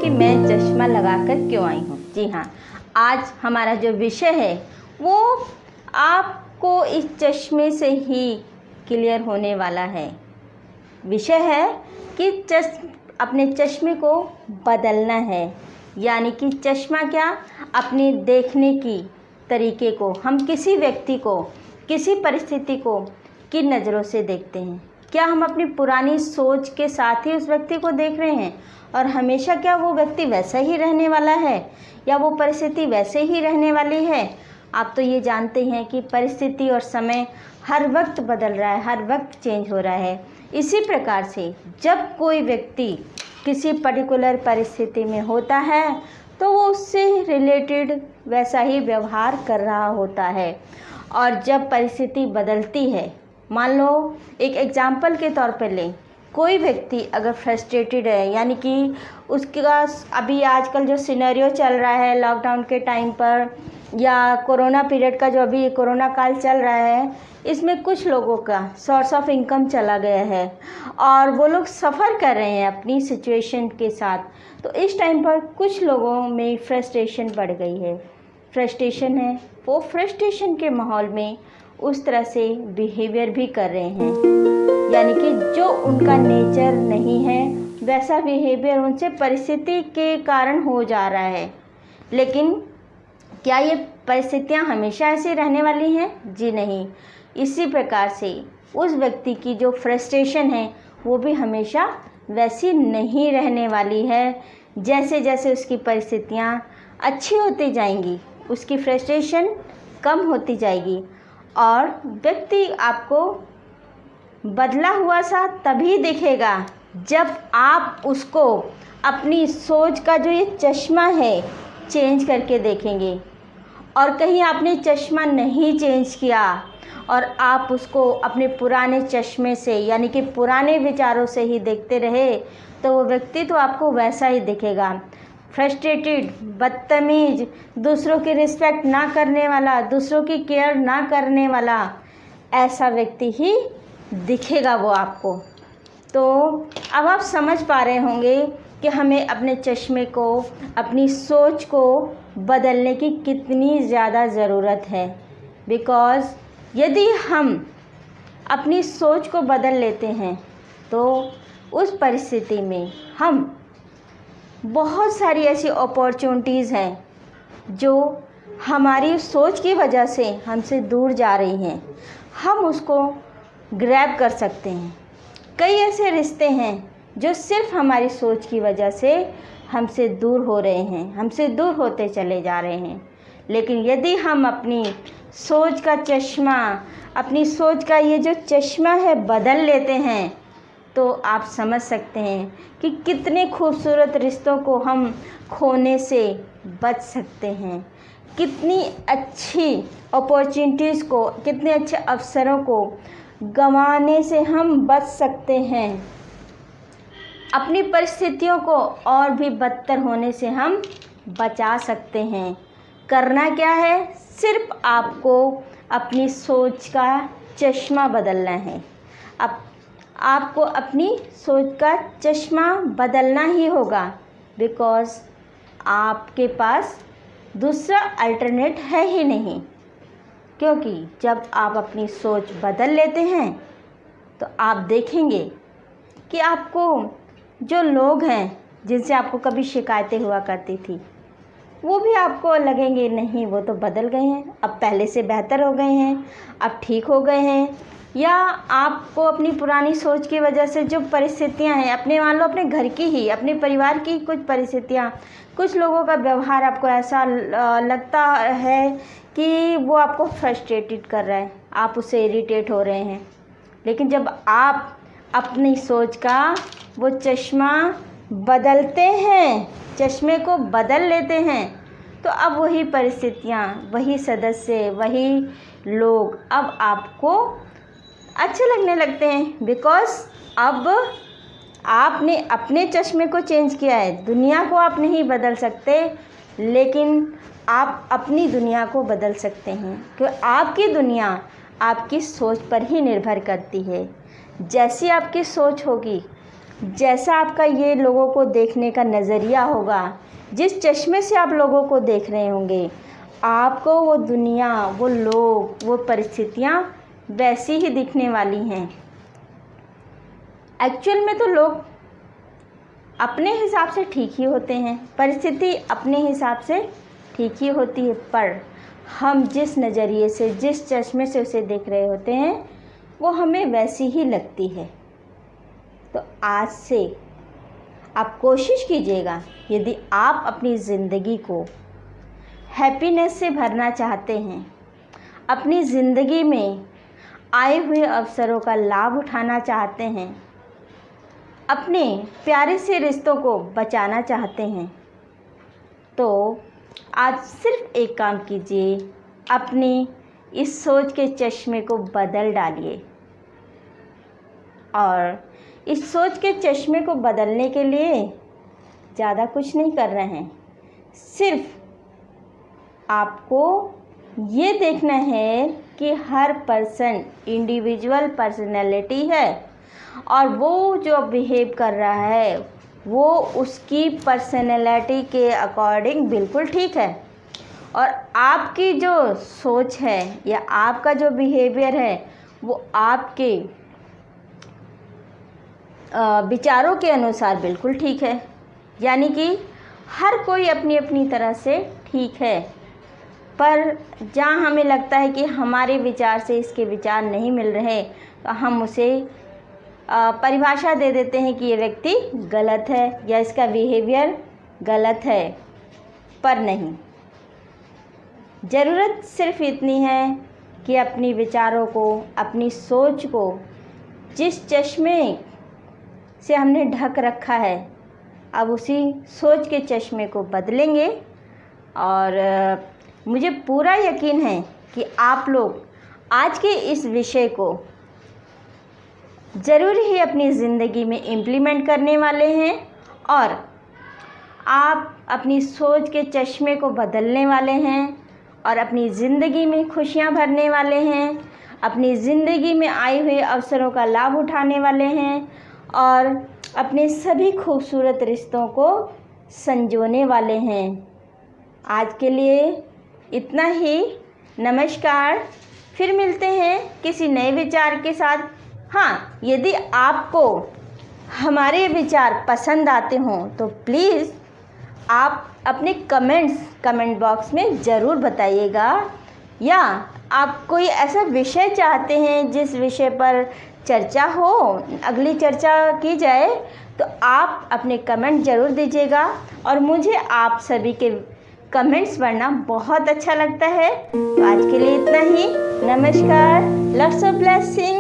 कि मैं चश्मा लगाकर क्यों आई हूँ। जी हाँ, आज हमारा जो विषय है वो आपको इस चश्मे से ही क्लियर होने वाला है। विषय है कि अपने चश्मे को बदलना है, यानी कि चश्मा क्या, अपने देखने की तरीके को, हम किसी व्यक्ति को, किसी परिस्थिति को किन नज़रों से देखते हैं। क्या हम अपनी पुरानी सोच के साथ ही उस व्यक्ति को देख रहे हैं और हमेशा क्या वो व्यक्ति वैसा ही रहने वाला है या वो परिस्थिति वैसे ही रहने वाली है। आप तो ये जानते हैं कि परिस्थिति और समय हर वक्त बदल रहा है, हर वक्त चेंज हो रहा है। इसी प्रकार से जब कोई व्यक्ति किसी पर्टिकुलर परिस्थिति में होता है तो वो उससे रिलेटेड वैसा ही व्यवहार कर रहा होता है। और जब परिस्थिति बदलती है, मान लो एक एग्जाम्पल के तौर पर लें, कोई व्यक्ति अगर फ्रस्ट्रेटेड है, यानी कि उसका अभी आजकल जो सिनेरियो चल रहा है लॉकडाउन के टाइम पर या कोरोना पीरियड का, जो अभी कोरोना काल चल रहा है, इसमें कुछ लोगों का सोर्स ऑफ इनकम चला गया है और वो लोग सफ़र कर रहे हैं अपनी सिचुएशन के साथ। तो इस टाइम पर कुछ लोगों में फ्रस्ट्रेशन बढ़ गई है। फ्रस्ट्रेशन है, वो फ्रस्ट्रेशन के माहौल में उस तरह से बिहेवियर भी कर रहे हैं, यानी कि जो उनका नेचर नहीं है वैसा बिहेवियर उनसे परिस्थिति के कारण हो जा रहा है। लेकिन क्या ये परिस्थितियां हमेशा ऐसी रहने वाली हैं? जी नहीं। इसी प्रकार से उस व्यक्ति की जो फ्रस्ट्रेशन है वो भी हमेशा वैसी नहीं रहने वाली है। जैसे जैसे उसकी परिस्थितियां अच्छी होती जाएंगी उसकी फ्रस्ट्रेशन कम होती जाएगी और व्यक्ति आपको बदला हुआ सा तभी दिखेगा जब आप उसको अपनी सोच का जो ये चश्मा है चेंज करके देखेंगे। और कहीं आपने चश्मा नहीं चेंज किया और आप उसको अपने पुराने चश्मे से, यानी कि पुराने विचारों से ही देखते रहे, तो वो व्यक्ति तो आपको वैसा ही दिखेगा। फ्रस्ट्रेटेड, बदतमीज, दूसरों की रिस्पेक्ट ना करने वाला, दूसरों की केयर ना करने वाला, ऐसा व्यक्ति ही दिखेगा वो आपको। तो अब आप समझ पा रहे होंगे कि हमें अपने चश्मे को, अपनी सोच को बदलने की कितनी ज़्यादा ज़रूरत है। बिकॉज़ यदि हम अपनी सोच को बदल लेते हैं तो उस परिस्थिति में हम बहुत सारी ऐसी अपॉर्चुनिटीज़ हैं जो हमारी सोच की वजह से हमसे दूर जा रही हैं, हम उसको ग्रैब कर सकते हैं। कई ऐसे रिश्ते हैं जो सिर्फ हमारी सोच की वजह से हमसे दूर हो रहे हैं, हमसे दूर होते चले जा रहे हैं। लेकिन यदि हम अपनी सोच का चश्मा, अपनी सोच का ये जो चश्मा है बदल लेते हैं तो आप समझ सकते हैं कि कितने खूबसूरत रिश्तों को हम खोने से बच सकते हैं, कितनी अच्छी अपॉर्चुनिटीज़ को, कितने अच्छे अवसरों को गंवाने से हम बच सकते हैं। अपनी परिस्थितियों को और भी बदतर होने से हम बचा सकते हैं। करना क्या है? सिर्फ आपको अपनी सोच का चश्मा बदलना है। अब आपको अपनी सोच का चश्मा बदलना ही होगा, बिकॉज़ आपके पास दूसरा अल्टरनेट है ही नहीं। क्योंकि जब आप अपनी सोच बदल लेते हैं तो आप देखेंगे कि आपको जो लोग हैं जिनसे आपको कभी शिकायतें हुआ करती थी वो भी आपको लगेंगे नहीं वो तो बदल गए हैं, अब पहले से बेहतर हो गए हैं, अब ठीक हो गए हैं। या आपको अपनी पुरानी सोच की वजह से जो परिस्थितियां हैं, अपने मान लो अपने घर की ही, अपने परिवार की कुछ परिस्थितियां, कुछ लोगों का व्यवहार आपको ऐसा लगता है कि वो आपको फ्रस्ट्रेटेड कर रहा है, आप उससे इरिटेट हो रहे हैं। लेकिन जब आप अपनी सोच का वो चश्मा बदलते हैं, चश्मे को बदल लेते हैं, तो अब वही परिस्थितियाँ, वही सदस्य, वही लोग अब आपको अच्छे लगने लगते हैं। बिकॉज़ अब आपने अपने चश्मे को चेंज किया है। दुनिया को आप नहीं बदल सकते, लेकिन आप अपनी दुनिया को बदल सकते हैं, क्योंकि आपकी दुनिया आपकी सोच पर ही निर्भर करती है। जैसी आपकी सोच होगी जैसा आपका ये लोगों को देखने का नज़रिया होगा, जिस चश्मे से आप लोगों को देख रहे होंगे, आपको वो दुनिया, वो लोग, वो परिस्थितियाँ वैसी ही दिखने वाली हैं। एक्चुअल में तो लोग अपने हिसाब से ठीक ही होते हैं, परिस्थिति अपने हिसाब से ठीक ही होती है, पर हम जिस नज़रिए से, जिस चश्मे से उसे देख रहे होते हैं, वो हमें वैसी ही लगती है। तो आज से आप कोशिश कीजिएगा, यदि आप अपनी ज़िंदगी को हैप्पीनेस से भरना चाहते हैं, अपनी ज़िंदगी में आए हुए अवसरों का लाभ उठाना चाहते हैं, अपने प्यारे से रिश्तों को बचाना चाहते हैं, तो आज सिर्फ एक काम कीजिए, अपनी इस सोच के चश्मे को बदल डालिए। और इस सोच के चश्मे को बदलने के लिए ज़्यादा कुछ नहीं कर रहे हैं, सिर्फ आपको ये देखना है कि हर पर्सन इंडिविजुअल पर्सनैलिटी है और वो जो बिहेव कर रहा है वो उसकी पर्सनैलिटी के अकॉर्डिंग बिल्कुल ठीक है, और आपकी जो सोच है या आपका जो बिहेवियर है वो आपके विचारों के अनुसार बिल्कुल ठीक है। यानी कि हर कोई अपनी अपनी तरह से ठीक है, पर जहाँ हमें लगता है कि हमारे विचार से इसके विचार नहीं मिल रहे, तो हम उसे परिभाषा दे देते हैं कि ये व्यक्ति गलत है या इसका बिहेवियर गलत है। पर नहीं, ज़रूरत सिर्फ इतनी है कि अपनी विचारों को, अपनी सोच को, जिस चश्मे से हमने ढक रखा है, अब उसी सोच के चश्मे को बदलेंगे। और मुझे पूरा यकीन है कि आप लोग आज के इस विषय को ज़रूर ही अपनी ज़िंदगी में इम्प्लीमेंट करने वाले हैं और आप अपनी सोच के चश्मे को बदलने वाले हैं और अपनी ज़िंदगी में खुशियां भरने वाले हैं, अपनी ज़िंदगी में आए हुए अवसरों का लाभ उठाने वाले हैं और अपने सभी खूबसूरत रिश्तों को संजोने वाले हैं। आज के लिए इतना ही। नमस्कार, फिर मिलते हैं किसी नए विचार के साथ। हाँ, यदि आपको हमारे विचार पसंद आते हों तो प्लीज़ आप अपने कमेंट बॉक्स में ज़रूर बताइएगा, या आप कोई ऐसा विषय चाहते हैं जिस विषय पर चर्चा हो, अगली चर्चा की जाए, तो आप अपने कमेंट ज़रूर दीजिएगा। और मुझे आप सभी के कमेंट्स पढ़ना बहुत अच्छा लगता है। तो आज के लिए इतना ही। नमस्कार, लॉट्स ऑफ ब्लेसिंग।